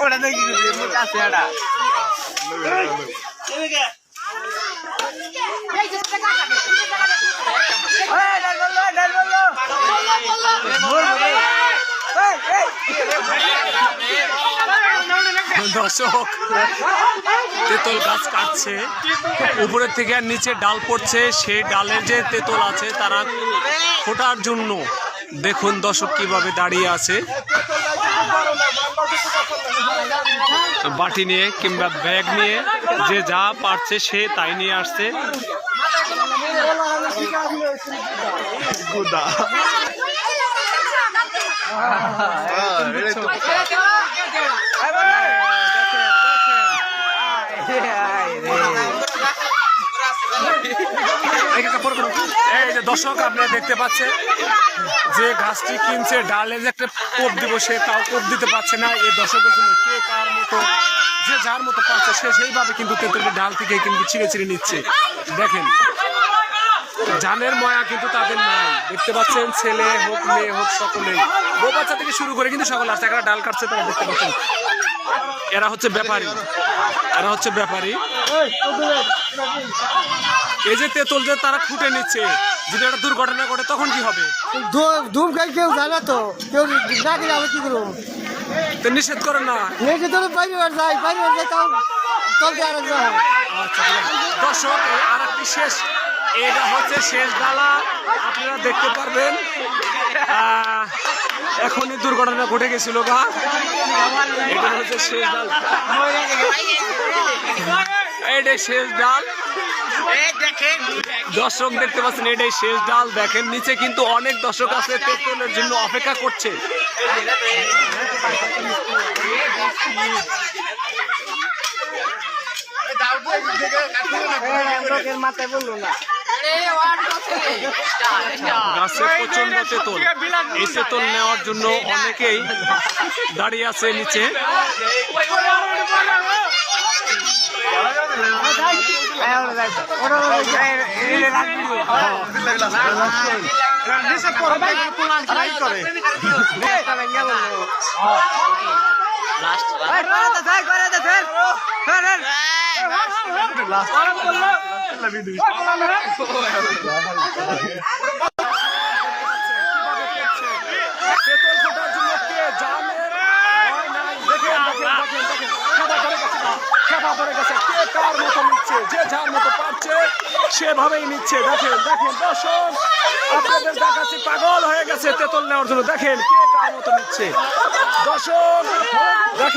ওটা দেখি মোটা আছে এটা দর্শক তেঁতুল গাছ কাটছে, উপরের থেকে আর নিচে ডাল পড়ছে, সেই ডালের যে তেঁতুল আছে তারা ফোটার জন্য দেখুন দর্শক কিভাবে দাঁড়িয়ে আছে, বাটি নিয়ে কিংবা ব্যাগ নিয়ে যে যা পারছে সে তাই নিয়ে আসছে। এই যে দর্শক আপনারা দেখতে পাচ্ছেন যে গাছটি কিনছে ডালে যে একটা কোপ দিব সে তাও কোপ দিতে পারছে না। এই দর্শকের জন্য কে কার মতো যে যার মতো পাচ্ছে সে সেইভাবে কিন্তু তেঁতুলের ডাল থেকে কিন্তু ছিঁড়ে ছিঁড়ে নিচ্ছে। দেখেন জানের ময়া কিন্তু তাদের নাই, দেখতে পাচ্ছেন ছেলে হোক মেয়ে হোক সকলেই, বউ বাচ্চা থেকে শুরু করে কিন্তু সকলে আসছে। একটা ডাল কাটছে তারা দেখতে পাচ্ছেন, এরা হচ্ছে ব্যাপারী, এরা হচ্ছে ব্যাপারী। এই যে তেঁতুল যে তারা খুঁটে নিচ্ছে, যদি একটা দুর্ঘটনা ঘটে তখন কি হবে? ধূম খাই কেউ জানে তো, কেউ না গেলে আমি কি করবো? তো নিষেধ করে না, নিষেধ করে পরিবার যায় তাও চলতে আর আচ্ছা দর্শক আর একটি শেষ, এটা হচ্ছে শেষ ডালা, আপনারা দেখতে পারবেন এখনই দুর্ঘটনা ঘটে গেছিল গা, এটা হচ্ছে শেষ ডাল, এইটাই শেষ ডাল। দর্শক দেখতে পাচ্ছেন এটাই শেষ ডাল। দেখেন নিচে কিন্তু অনেক দর্শক আছে তেঁতুলের জন্য অপেক্ষা করছে। গাছে প্রচন্ড তেঁতুল, এই তেঁতুল নেওয়ার জন্য অনেকেই দাঁড়িয়ে আছে নিচে। যে যার মতো পারছে সেভাবেই নিচ্ছে। দেখেন দেখেন দর্শক আপনাদের দেখাচ্ছি পাগল হয়ে গেছে তেঁতুল নেওয়ার জন্য। দেখেন কে কার মতো নিচ্ছে দর্শক।